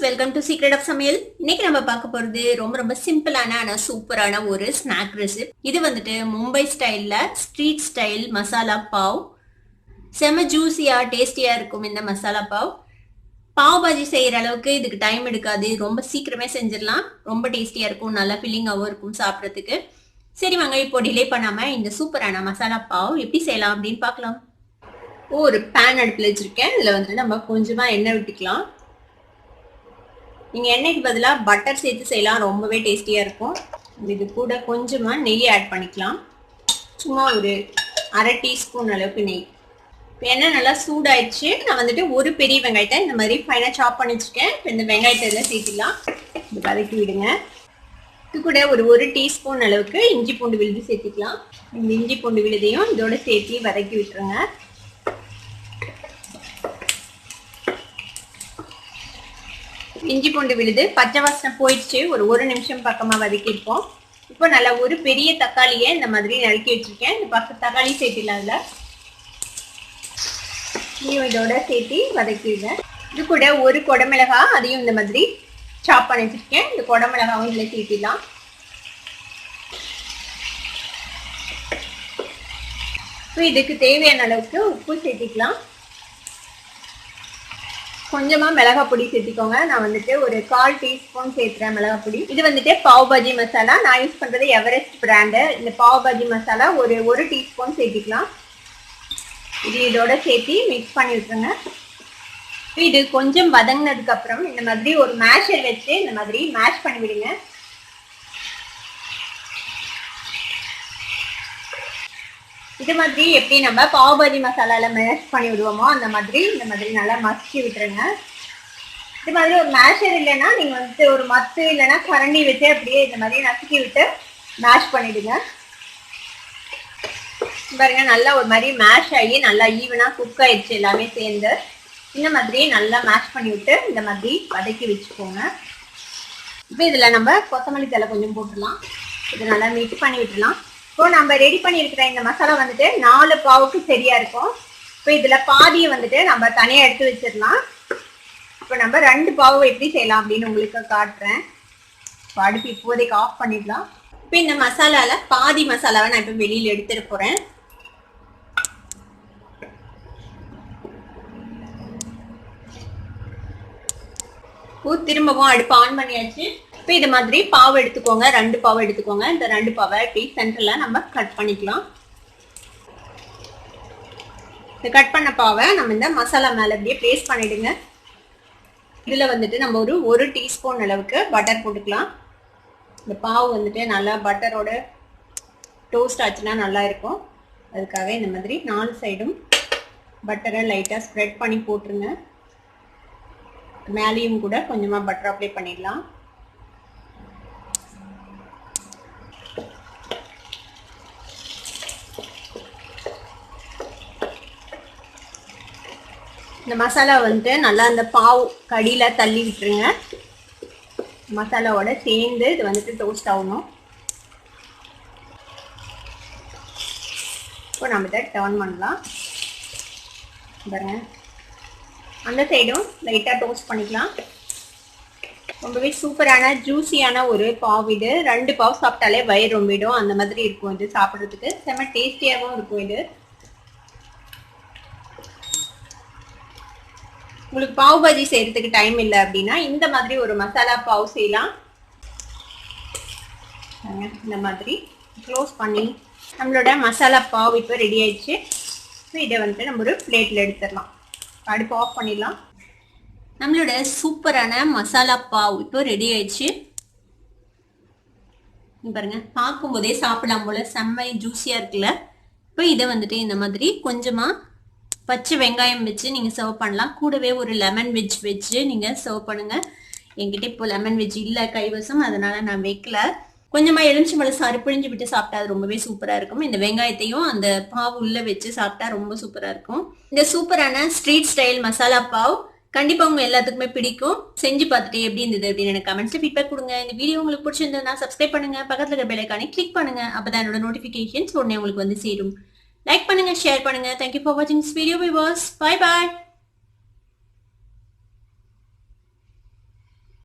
Welcome to secret of சமையல். இன்னைக்கு நம்ம பார்க்க போறது ரொம்ப சிம்பிளான ஆனா சூப்பரான ஒரு ஸ்நாக் ரெசிபி. இது வந்துட்டு மும்பை ஸ்டைல்ல ஸ்ட்ரீட் ஸ்டைல் மசாலா பாவ். செம ஜூசியா டேஸ்டியா இருக்கும் இந்த மசாலா பாவ். பாவ் பாஜி செய்யற அளவுக்கு இதுக்கு டைம் எடுக்காது, ரொம்ப சீக்கிரமே செஞ்சிடலாம். ரொம்ப டேஸ்டியா இருக்கும், நல்லா ஃபில்லிங்காகவும் இருக்கும் சாப்பிட்றதுக்கு. சரி வாங்க, இப்போ டிலே பண்ணாம இந்த சூப்பரான மசாலா பாவ் எப்படி செய்யலாம் அப்படின்னு பார்க்கலாம். ஒரு பேன் அடுப்பில் வச்சிருக்கேன். இதுல வந்து நம்ம கொஞ்சமா எண்ணெய் விட்டுக்கலாம். நீங்க எண்ணெய்க்கு பதிலாக பட்டர் சேர்த்து செய்யலாம், ரொம்பவே டேஸ்டியா இருக்கும். இது கூட கொஞ்சமா நெய் ஆட் பண்ணிக்கலாம். சும்மா ஒரு அரை டீஸ்பூன் அளவுக்கு நெய். இப்போ எண்ணெய் நல்லா சூடாயிடுச்சு. நான் வந்துட்டு ஒரு பெரிய வெங்காயத்தை இந்த மாதிரி ஃபைனாக சாப் பண்ணி வச்சுருக்கேன். இப்போ இந்த வெங்காயத்தை எல்லாம் சேர்த்திடலாம். இது வதக்கி விடுங்க. இது கூட ஒரு டீஸ்பூன் அளவுக்கு இஞ்சி பூண்டு விழுது சேர்த்திக்கலாம். இந்த இஞ்சி பூண்டு விழுதையும் இதோட சேர்த்து வதக்கி விட்டுருங்க. இஞ்சி பூண்டு விழுது பச்சை வாசனை போயிடுச்சு. ஒரு நிமிஷம் பக்கமாக வதக்கியிருப்போம். இப்போ நல்லா ஒரு பெரிய தக்காளியை இந்த மாதிரி நறுக்கி வச்சுருக்கேன். இந்த பக்கம் தக்காளி சேர்த்திடலாம். அதில் இதையும் இதோட சேர்த்து வதக்கிடுங்க. இது கூட ஒரு குடமிளகா, அதையும் இந்த மாதிரி சாப் பண்ணி வச்சுருக்கேன். இந்த குடமிளகாவும் இதில் சேர்த்திடலாம். இப்போ இதுக்கு தேவையான அளவுக்கு உப்பு சேர்த்திக்கலாம். கொஞ்சமா மிளகாய் பொடி சேர்த்திக்கோங்க. நான் வந்துட்டு ஒரு 1/4 டீஸ்பூன் சேர்த்துறேன் மிளகாய் பொடி. இது வந்துட்டு பாவ் பாஜி மசாலா. நான் யூஸ் பண்றது எவரெஸ்ட் பிராண்டு. இந்த பாவ் பாஜி மசாலா ஒரு டீஸ்பூன் சேர்த்திக்கலாம். இது இதோட சேர்த்து மிக்ஸ் பண்ணி விட்டுருங்க. இது கொஞ்சம் வதங்கினதுக்கு அப்புறம் இந்த மாதிரி ஒரு மேஷர் வச்சு இந்த மாதிரி மேஷ் பண்ணி விடுங்க. இது மாதிரி எப்படி நம்ம பாவ் பாஜி மசாலால மேஷ் பண்ணி விடுவோமோ அந்த மாதிரி இந்த மாதிரி நல்லா மசிச்சு விட்டுருங்க. இது மாதிரி ஒரு மேஷர் இல்லைன்னா நீங்க வந்துட்டு ஒரு மத்து இல்லைன்னா கரண்டி வச்சு அப்படியே இந்த மாதிரி நசுக்கி விட்டு மேஷ் பண்ணிடுங்க. பாருங்க, நல்லா ஒரு மாதிரி மேஷ் ஆகி நல்லா ஈவனா குக் ஆயிடுச்சு எல்லாமே சேர்ந்து. இந்த மாதிரி நல்லா மேஷ் பண்ணி விட்டு இந்த மாதிரி வதக்கி வச்சுக்கோங்க. இப்போ இதுல நம்ம கொத்தமல்லி தழை கொஞ்சம் போட்டுடலாம். இது நல்லா மிக்ஸ் பண்ணி விட்டுடலாம். இப்போ நம்ம ரெடி பண்ணியிருக்கிற இந்த மசாலா வந்துட்டு 4 பாவுக்கு சரியா இருக்கும். இப்போ இதுல பாதியை வந்துட்டு நம்ம தனியா எடுத்து வச்சிடலாம். இப்போ நம்ம 2 பாவு எப்படி செய்யலாம் அப்படின்னு உங்களுக்கு காட்டுறேன். இப்போ அடுப்பு இப்போதைக்கு ஆஃப் பண்ணிடலாம். இப்போ இந்த மசாலால பாதி மசாலாவை நான் இப்போ வெளியில எடுத்துட்டு போறேன். திரும்பவும் அடுப்பு ஆன் பண்ணியாச்சு. இப்போ இது மாதிரி பாவு எடுத்துக்கோங்க. 2 பாவு எடுத்துக்கோங்க. இந்த 2 பாவை இப்படி சென்டர்ல நம்ம கட் பண்ணிக்கலாம். இந்த கட் பண்ண பாவை நம்ம இந்த மசாலா மேல அப்படியே பிளேஸ் பண்ணிடுங்க. இதுல வந்துட்டு நம்ம ஒரு டீஸ்பூன் அளவுக்கு பட்டர் போட்டுக்கலாம். இந்த பாவு வந்துட்டு நல்லா பட்டரோட டோஸ்ட் ஆச்சுன்னா நல்லா இருக்கும். அதுக்காக இந்த மாதிரி 4 சைடும் பட்டரை லைட்டா ஸ்ப்ரெட் பண்ணி போட்டுருங்க. மேலேயும் கூட கொஞ்சமா பட்டர் அப்ளை பண்ணிடலாம். இந்த மசாலா வந்துட்டு நல்லா அந்த பாவு கடியில தள்ளி விட்டுருங்க. மசாலாவோட சேர்ந்து இது வந்துட்டு டோஸ்ட் ஆகணும். இப்போ நம்ம இதை டர்ன் பண்ணலாம். பாருங்க, அந்த சைடும் லைட்டாக டோஸ்ட் பண்ணிக்கலாம். ரொம்பவே சூப்பரான ஜூஸியான ஒரு பாவ் இது. 2 பாவ் சாப்பிட்டாலே வயிறு ரொம்பிடும், அந்த மாதிரி இருக்கும். இது சாப்பிட்றதுக்கு செம்ம டேஸ்டியாகவும் இருக்கும். இது உங்களுக்கு பாவ் பாஜி செய்யறதுக்கு டைம் இல்லை அப்படின்னா இந்த மாதிரி ஒரு மசாலா பாவ் செய்யலாம். இந்த மாதிரி க்ளோஸ் பண்ணி நம்மளோட மசாலா பாவ் இப்போ ரெடி ஆயிடுச்சு. ஸோ இதை வந்துட்டு நம்ம ஒரு பிளேட்டில் எடுத்துடலாம். அடுப்பு ஆஃப் பண்ணிடலாம். நம்மளோட சூப்பரான மசாலா பாவ் இப்போ ரெடி ஆயிடுச்சு. பாருங்க, பார்க்கும்போதே சாப்பிடலாம் போல செம்ம ஜூஸியா இருக்குல்ல. இப்போ இதை வந்துட்டு இந்த மாதிரி கொஞ்சமா பச்சை வெங்காயம் வச்சு நீங்க சர்வ் பண்ணலாம். கூடவே ஒரு லெமன் வெஜ் வச்சு நீங்க சர்வ் பண்ணுங்க. என்கிட்ட இப்போ லெமன் வெஜ் இல்லை கைவசம், அதனால நான் வைக்கல. கொஞ்சமா எலுமிச்சம்பழம் சாறு பிழிஞ்சு விட்டு சாப்பிட்டா அது ரொம்பவே சூப்பரா இருக்கும். இந்த வெங்காயத்தையும் அந்த பாவு உள்ள வச்சு சாப்பிட்டா ரொம்ப சூப்பரா இருக்கும். இந்த சூப்பரான ஸ்ட்ரீட் ஸ்டைல் மசாலா பாவ் கண்டிப்பா உங்க எல்லாத்துக்குமே பிடிக்கும். செஞ்சு பார்த்துட்டு எப்படி இருந்தது அப்படின்னு எனக்கு கமெண்ட்ஸ்ல ஃபீட்பேக் கொடுங்க. இந்த வீடியோ உங்களுக்கு பிடிச்சிருந்ததுன்னா சப்ஸ்கிரைப் பண்ணுங்க, பக்கத்துல இருக்க பெல் ஐகானை கிளிக் பண்ணுங்க. அப்பதான் என்னோட நோட்டிபிகேஷன்ஸ் உடனே உங்களுக்கு வந்து சேரும். லைக் பண்ணுங்க, ஷேர் பண்ணுங்க. Thank you for watching this video viewers. Bye bye.